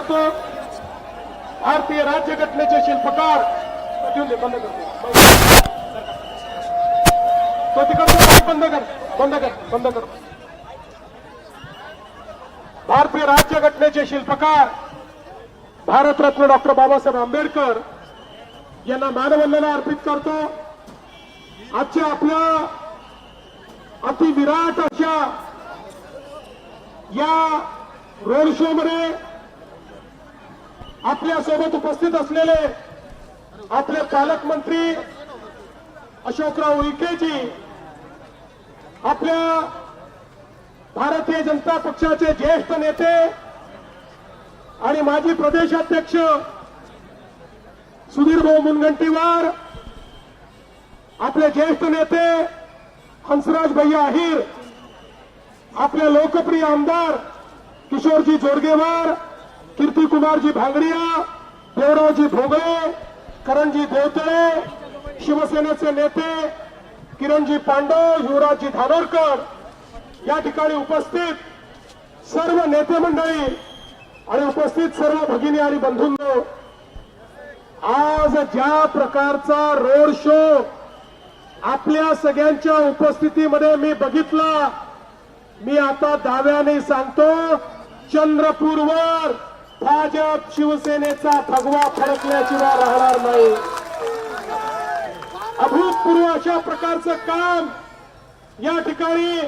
करतो भारतीय राज्यघटनेचे शिल्पकार बंद करतो तो तिकडे बंद कर भारतीय राज्यघटनेचे शिल्पकार भारतरत्न डॉक्टर बाबासाहेब आंबेडकर यांना मानवंदना अर्पित करतो। आजच्या आपल्या अतिविराट अशा या रोड शो मध्ये आपल्या सोबत उपस्थित असलेले आपले पालकमंत्री अशोकराव उईकेजी, आपल्या भारतीय जनता पक्षाचे ज्येष्ठ नेते आणि माजी प्रदेशाध्यक्ष सुधीरभाऊ मुनगंटीवार, आपले ज्येष्ठ नेते हंसराज भैया अहिर, आपले लोकप्रिय आमदार किशोरजी जोरगेवार, कीर्तिकुमारजी भांगडिया, देवरावजी भोगळे, करणजी देवतळे, शिवसेनेचे नेते किरणजी पांडव, युवराजजी धानोरकर, या ठिकाणी उपस्थित सर्व नेते मंडळी आणि उपस्थित सर्व भगिनी आणि बंधूंनो, आज ज्या प्रकारचा रोड शो आपल्या सगळ्यांच्या उपस्थितीमध्ये मी बघितला, मी आता दाव्याने सांगतो, चंद्रपूरवर भाजप शिवसेनेचा भगवा फडकल्याशिवाय राहणार नाही। अभूतपूर्व अशा प्रकारचं काम या ठिकाणी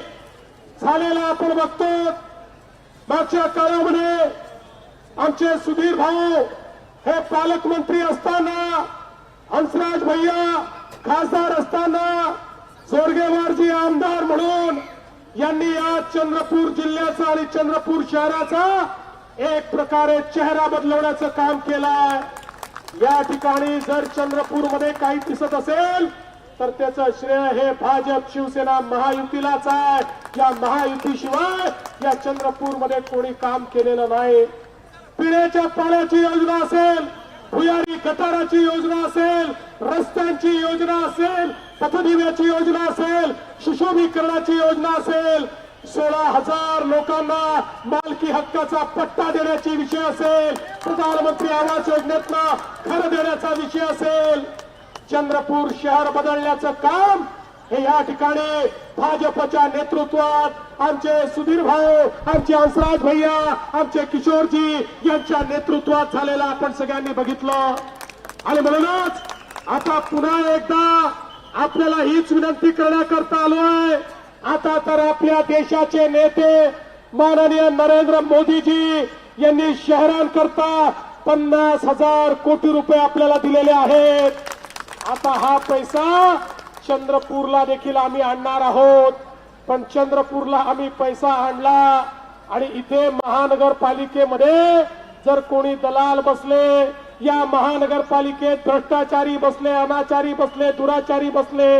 झालेलं आपण बघतो। मागच्या काळामध्ये आमचे सुधीर भाऊ हे पालकमंत्री असताना, हंसराज भैया खासदार असताना, जोरगेवारजी आमदार म्हणून यांनी या चंद्रपूर जिल्ह्याचा आणि चंद्रपूर शहराचा एक प्रकारे चेहरा बदलवण्याचं काम केलंय। या ठिकाणी जर चंद्रपूरमध्ये काही दिसत असेल तर त्याचं श्रेय हे भाजप शिवसेना महायुतीलाच आहे। या महायुतीशिवाय या चंद्रपूरमध्ये कोणी काम केलेलं नाही। पिण्याच्या पाण्याची योजना असेल, भुयारी गटाराची योजना असेल, रस्त्यांची योजना असेल, पथदिव्याची योजना असेल, सुशोभीकरणाची योजना असेल, 16,000 लोकांना मालकी हक्काचा पट्टा देण्याची विषय असेल, प्रधानमंत्री आवास योजनेतला घर देण्याचा विषय असेल, चंद्रपूर शहर बदलण्याचं काम हे या ठिकाणी भाजपच्या नेतृत्वात आमचे सुधीर भाऊ, आमचे हंसराज भैया, आमचे किशोरजी यांच्या नेतृत्वात झालेलं आपण सगळ्यांनी बघितलं। आणि म्हणूनच आता पुन्हा एकदा आपल्याला हीच विनंती करण्याकरता आलोय। आता तर आपल्या देशाचे नेते माननीय नरेंद्र मोदीजी यांनी शहरांकरता 50,000 कोटी रुपये आपल्याला दिलेले आहेत। आता हा पैसा चंद्रपूरला देखील आम्ही आणणार आहोत, पण चंद्रपूरला आम्ही पैसा आणला आणि इथे महानगरपालिकेमध्ये जर कोणी दलाल बसले, या महानगरपालिकेत भ्रष्टाचारी बसले, अनाचारी बसले, दुराचारी बसले,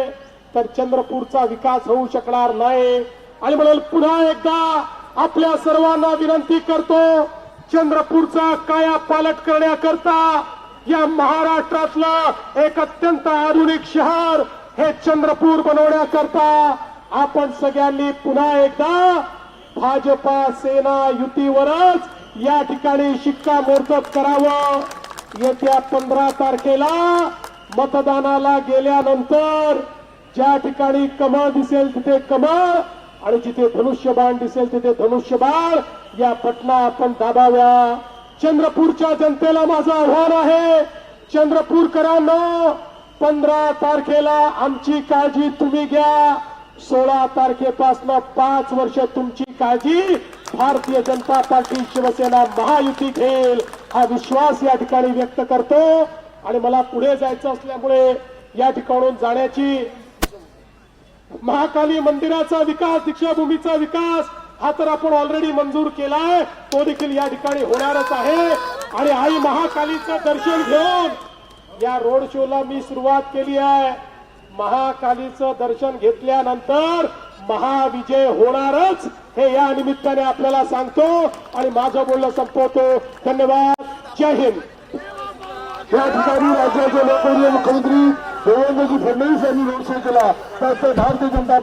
तर चंद्रपूरचा विकास होऊ शकणार नाही। आणि म्हणून पुन्हा एकदा आपल्या सर्वांना विनंती करतो, चंद्रपूरचा कायापालट करण्याकरता या महाराष्ट्रातलं एक अत्यंत आधुनिक शहर हे चंद्रपूर बनवण्याकरता आपण सगळ्यांनी पुन्हा एकदा भाजपा सेना युतीवरच या ठिकाणी शिक्कामोर्तब करावं। येत्या 15 तारखेला मतदानाला गेल्यानंतर ज्या ठिकाणी कमळ दिसेल तिथे कमळ आणि जिथे धनुष्यबाण दिसेल तिथे धनुष्यबाण या बटना आपण दाबाव्या। चंद्रपूरच्या जनतेला माझं आव्हान आहे, चंद्रपूरकरांनो, 15 तारखेला आमची काळजी तुम्ही घ्या, 16 तारखेपासून 5 वर्ष तुमची काळजी भारतीय जनता पार्टी शिवसेना महायुती घेईल, हा विश्वास या ठिकाणी व्यक्त करतो। आणि मला पुढे जायचं असल्यामुळे या ठिकाणून जाण्याची, महाकाली मंदिराचा विकास, दीक्षाभूमीचा विकास हा तर आपण ऑलरेडी मंजूर केलाय, तो देखील या ठिकाणी होणारच आहे। आणि आई महाकालीचं दर्शन घेऊन या रोड शोला मी सुरुवात केली आहे। महाकालीचं दर्शन घेतल्यानंतर महाविजय होणारच हे या निमित्ताने आपल्याला सांगतो आणि माझं बोलणं संपवतो। धन्यवाद, जय हिंद। या ठिकाणी राज्याचे लोकप्रिय मुख्यमंत्री देवेंद्रजी फडणवीस यांनी रोड शो केला, तर भारतीय जनता